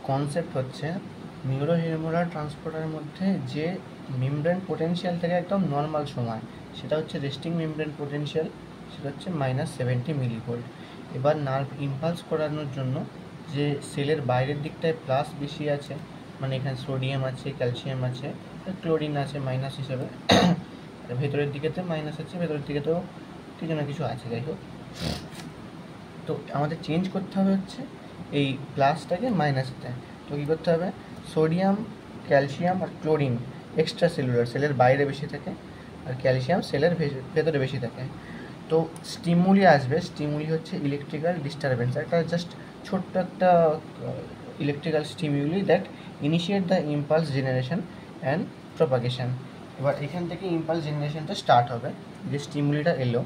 Concept হচ্ছে নিউরোহিউমারাল ট্রান্সপোর্টারের মধ্যে যে মেমব্রেন পোটেনশিয়াল থেকে একদম নর্মাল সময়, সেটা হচ্ছে রেস্টিং মেমব্রেন পোটেনশিয়াল, সেটা হচ্ছে -70 মিলিভোল্ট। এবার নার্ভ ইম্পালস করানোর জন্য যে সেলের বাইরের দিকটায় প্লাস বেশি আছে, মানে এখানে সোডিয়াম আছে, ক্যালসিয়াম আছে, ক্লোরিন আছে মাইনাস হিসাবে, ভেতরের দিকেতে মাইনাস আছে, ভেতরের দিকেতেও কিছু না কিছু আছে, যাই হোক। তো আমাদের চেঞ্জ করতে হবে হচ্ছে এই প্লাসটাকে মাইনাসে। তো কী করতে হবে, সোডিয়াম, ক্যালসিয়াম আর ক্লোরিন এক্সট্রা সেলুলার, সেলের বাইরে বেশি থাকে, আর ক্যালসিয়াম সেলের ভেতরে বেশি থাকে। তো স্টিমুলি আসবে, স্টিমুলি হচ্ছে ইলেকট্রিক্যাল ডিস্টারবেন্স, একটা জাস্ট ছোট্ট একটা electrical stimuli that initiate the impulse generation and propagation. এবার এখান থেকে ইম্পালস জেনারেশনটা স্টার্ট হবে। যে স্টিমুলিটা এলো,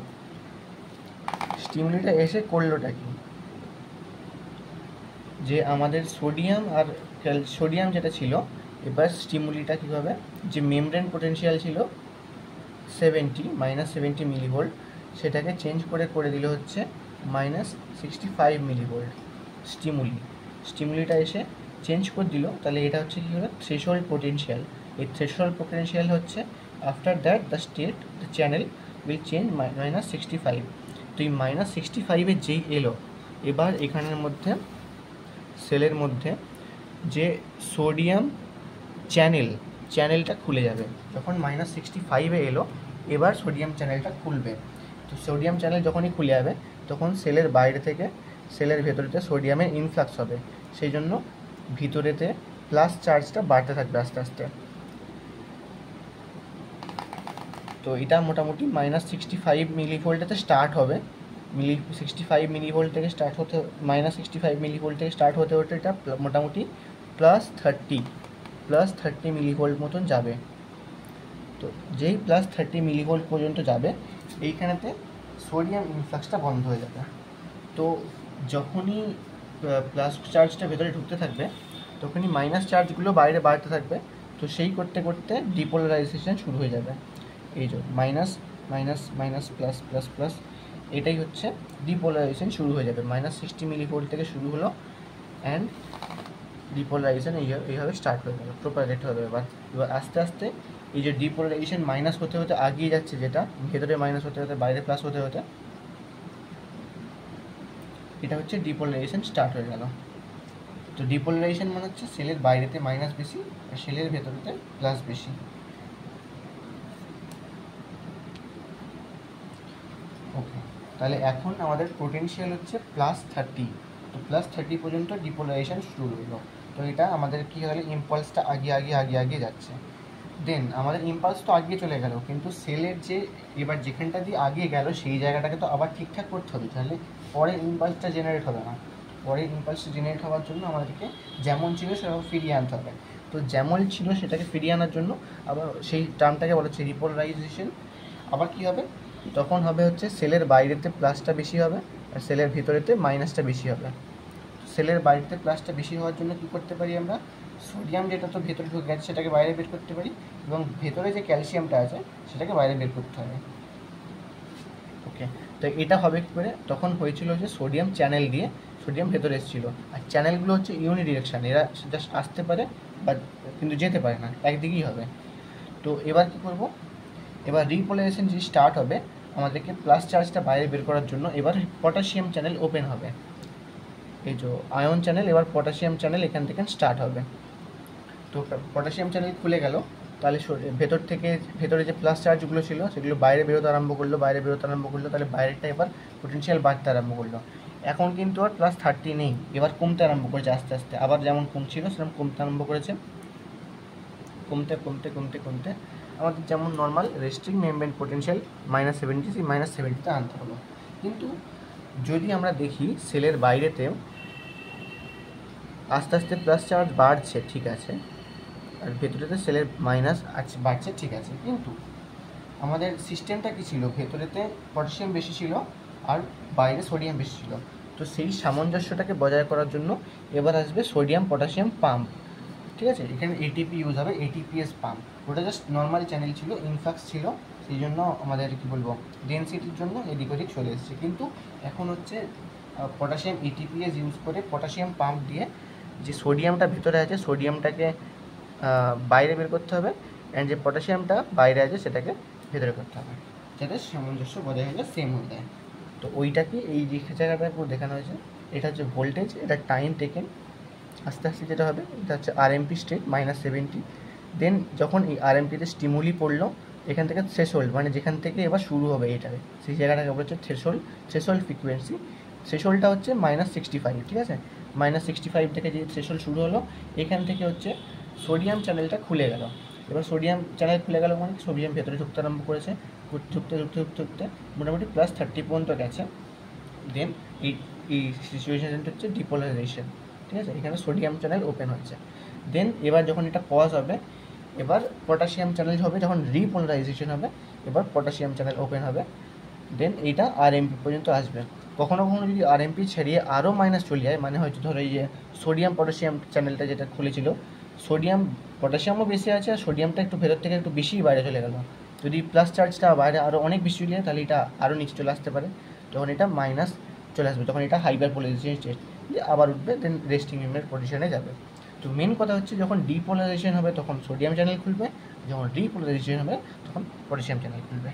স্টিমুলিটা এসে করলোটা কি, যে আমাদের সোডিয়াম আর সোডিয়াম যেটা ছিল, এবার স্টিমুলিটা কী হবে, যে মেমব্রেন পোটেনশিয়াল ছিল 70 মিলিভোল্ট, সেটাকে চেঞ্জ করে দিল হচ্ছে -65 মিলিভোল্ট। স্টিমুলিটা এসে চেঞ্জ করে দিল, তাহলে এটা হচ্ছে কী হলো, থ্রেশহোল্ড পোটেনশিয়াল। এই থ্রেশহোল্ড পোটেনশিয়াল হচ্ছে after that the channel will change -65। তো এই -65-এর যেই এলো, এবার এখানের মধ্যে সেলের মধ্যে যে সোডিয়াম চ্যানেলটা খুলে যাবে। যখন -65-এ এলো, এবার সোডিয়াম চ্যানেলটা খুলবে। তো সোডিয়াম চ্যানেল যখনই খুলে যাবে, তখন সেলের বাইরে থেকে সেলের ভেতরেতে সোডিয়ামের ইনফ্লাক্স হবে, সেই জন্য ভিতরেতে প্লাস চার্জটা বাড়তে থাকবে আস্তে আস্তে। তো এটা মোটামুটি -65 মিলিভোল্টেতে স্টার্ট হবে। 65 মিলিভোল্ট থেকে স্টার্ট হতে, -65 মিলিভোল্ট থেকে স্টার্ট হতে হতে এটা মোটামুটি +30 মিলিভোল্ট মতন যাবে। তো যেই +30 মিলিভোল্ট পর্যন্ত যাবে, এইখানেতে সোডিয়াম ইনফ্লাক্সটা বন্ধ হয়ে যাবে। তো যখনই প্লাস চার্জটা ভেতরে ঢুকতে থাকবে, তখনই মাইনাস চার্জগুলো বাইরে বাড়তে থাকবে। তো সেই করতে করতে ডিপোলারাইজেশন শুরু হয়ে যাবে। এই যে minus minus minus plus plus plus, এটাই হচ্ছে ডিপোলারাইজেশন শুরু হয়ে যাবে। -60 মিলিভোল্ট থেকে শুরু হলো, অ্যান্ড ডিপোলারাইজেশন এইভাবে স্টার্ট হয়ে গেল, প্রোপাগেট হবে। এবার আস্তে আস্তে এই যে ডিপোলারাইজেশন মাইনাস হতে হতে আগিয়ে যাচ্ছে, যেটা ভেতরে মাইনাস হতে হতে বাইরে প্লাস হতে হতে, এটা হচ্ছে ডিপোলারাইজেশন স্টার্ট হয়ে গেল। তো ডিপোলারাইজেশন মানে হচ্ছে সেলের বাইরেতে মাইনাস বেশি আর সেলের ভেতরেতে প্লাস বেশি। ওকে, তাহলে এখন আমাদের পোটেনশিয়াল হচ্ছে +30। তো +30 পর্যন্ত ডিপোলারাইজেশন শুরু হলো। তো এটা আমাদের কী হলো, ইম্পালসটা আগে যাচ্ছে। দেন আমাদের ইম্পালস তো আগিয়ে চলে গেল, কিন্তু সেলের যে এবার যেখানটা দিয়ে আগে গেল, সেই জায়গাটাকে তো আবার ঠিকঠাক করতে হবে, তাহলে পরে ইম্পালসটা জেনারেট হবে না। পরে ইম্পালসটা জেনারেট হওয়ার জন্য আমাদেরকে যেমন ছিল সেভাবে ফিরিয়ে আনতে হবে। তো যেমন ছিল সেটাকে ফিরিয়ে আনার জন্য আবার সেই টার্মটাকে বলা হচ্ছে ডিপোলারাইজেশন। আবার কী হবে, তখন হবে হচ্ছে সেলের বাইরেতে প্লাসটা বেশি হবে আর সেলের ভিতরেতে মাইনাসটা বেশি হবে। সেলের বাইরেতে প্লাসটা বেশি হওয়ার জন্য কী করতে পারি আমরা, সোডিয়াম যেটা তো ভেতরে ঢুকে গেছে সেটাকে বাইরে বের করতে পারি, এবং ভেতরে যে ক্যালসিয়ামটা আছে সেটাকে বাইরে বের করতে হবে। ওকে, তো এটা হবে কী করে, তখন হয়েছিল যে সোডিয়াম চ্যানেল দিয়ে সোডিয়াম ভেতরে এসেছিলো, আর চ্যানেলগুলো হচ্ছে ইউনিডিরেকশান, এরা জাস্ট আসতে পারে বা কিন্তু যেতে পারে না, একদিকেই হবে। তো এবার কী করব, এবার রিপোলারাইজেশন যে স্টার্ট হবে, আমাদেরকে প্লাস চার্জটা বাইরে বের করার জন্য এবার পটাশিয়াম চ্যানেল ওপেন হবে। এই যে আয়ন চ্যানেল, এবার পটাশিয়াম চ্যানেল এখান থেকে স্টার্ট হবে। তো পটাশিয়াম চ্যানেল খুলে গেল, তাহলে ভেতর থেকে ভেতরে যে প্লাস চার্জগুলো ছিল সেগুলো বাইরে বেরোতে আরম্ভ করলো, তাহলে বাইরেটা এবার পোটেনশিয়াল বাড়তে আরম্ভ করলো। এখন কিন্তু আর +30 নেই, এবার কমতে আরম্ভ করেছে আস্তে আস্তে, আবার যেমন কমছিল সেরকম কমতে আরম্ভ করেছে। কমতে কমতে কমতে কমতে আমাদের যেমন নর্মাল রেস্টিং মেমব্রেন পোটেনশিয়াল -70, সেই -70-তে আনতে হলো। কিন্তু যদি আমরা দেখি সেলের বাইরেতেও আস্তে আস্তে প্লাস চার্জ বাড়ছে, ঠিক আছে, আর ভেতরেতে সেলের মাইনাস আছে বাড়ছে, ঠিক আছে, কিন্তু আমাদের সিস্টেমটা কী ছিল, ভেতরেতে পটাশিয়াম বেশি ছিল আর বাইরে সোডিয়াম বেশি ছিল। তো সেই সামঞ্জস্যটাকে বজায় করার জন্য এবার আসবে সোডিয়াম পটাশিয়াম পাম্প, ঠিক আছে। এখানে এটিপি ইউজ হবে, এটিপিএস পাম্প। ওটা জাস্ট নর্মাল চ্যানেল ছিল, ইনফ্লাক্স ছিল, সেই জন্য আমাদের কী বলবো ডেনসিটির জন্য এদিক ওদিক চলে এসেছে। কিন্তু এখন হচ্ছে পটাশিয়াম এটিপিএস ইউজ করে পটাশিয়াম পাম্প দিয়ে যে সোডিয়ামটা ভেতরে আছে সোডিয়ামটাকে বাইরে বের করতে হবে, অ্যান্ড যে পটাশিয়ামটা বাইরে আছে সেটাকে ভেতরে করতে হবে, যাতে সামঞ্জস্য বজায় হলে সেম হয়ে যায়। তো ওইটাকে এই যে জায়গাটা পুরো দেখানো হয়েছে, এটা হচ্ছে ভোল্টেজ, এটা টাইম টেকেন, আস্তে আস্তে যেটা হবে এটা হচ্ছে আরএমপি স্টেট -70। দেন যখন এই আরএমপিতে স্টিমুলি পড়লো, এখান থেকে থ্রেশহোল্ড মানে যেখান থেকে এবার শুরু হবে এটাকে, সেই জায়গাটাকে বলা হচ্ছে থ্রেশহোল্ড ফ্রিকোয়েন্সি। থ্রেশহোল্ডটা হচ্ছে -65, ঠিক আছে। -65 থেকে যে থ্রেশহোল্ড শুরু হলো, এখান থেকে হচ্ছে সোডিয়াম চ্যানেলটা খুলে গেল। এবার সোডিয়াম চ্যানেল খুলে গেল মানে সোডিয়াম ভেতরে ঢুকতে আরম্ভ করেছে, ঢুকতে মোটামুটি +30 পর্যন্ত গেছে। দেন এই সিচুয়েশনটা হচ্ছে ডিপোলারাইজেশন, ঠিক আছে, এখানে সোডিয়াম চ্যানেল ওপেন হচ্ছে। দেন এবার যখন এটা পজ হবে, এবার পটাশিয়াম চ্যানেল হবে, যখন রিপোলারাইজেশন হবে এবার পটাশিয়াম চ্যানেল ওপেন হবে। দেন এইটা আরএমপি পর্যন্ত আসবে। কখনো কখনো যদি আরএমপি ছাড়িয়ে আরও মাইনাস চলে যায়, মানে হয়তো ধরো এই যে সোডিয়াম পটাশিয়াম চ্যানেলটা যেটা খুলেছিল, সোডিয়াম পটাশিয়ামও বেশি আছে আর সোডিয়ামটা একটু ভেতর থেকে একটু বেশিই বাইরে চলে গেল, যদি প্লাস চার্জটা বাইরে আরও অনেক বেশি চলে যায় তাহলে এটা আরও নিচে চলে আসতে পারে, তখন এটা মাইনাস চলে আসবে, তখন এটা হাইপার পোলারাইজেশন স্টেট দিয়ে আবার উঠবে, দেন রেস্টিং বিমের পজিশনে যাবে। তো মেন কথা হচ্ছে যখন ডিপোলারাইজেশন হবে তখন সোডিয়াম চ্যানেল খুলবে, যখন রিপোলারাইজেশন হবে তখন পটাশিয়াম চ্যানেল খুলবে।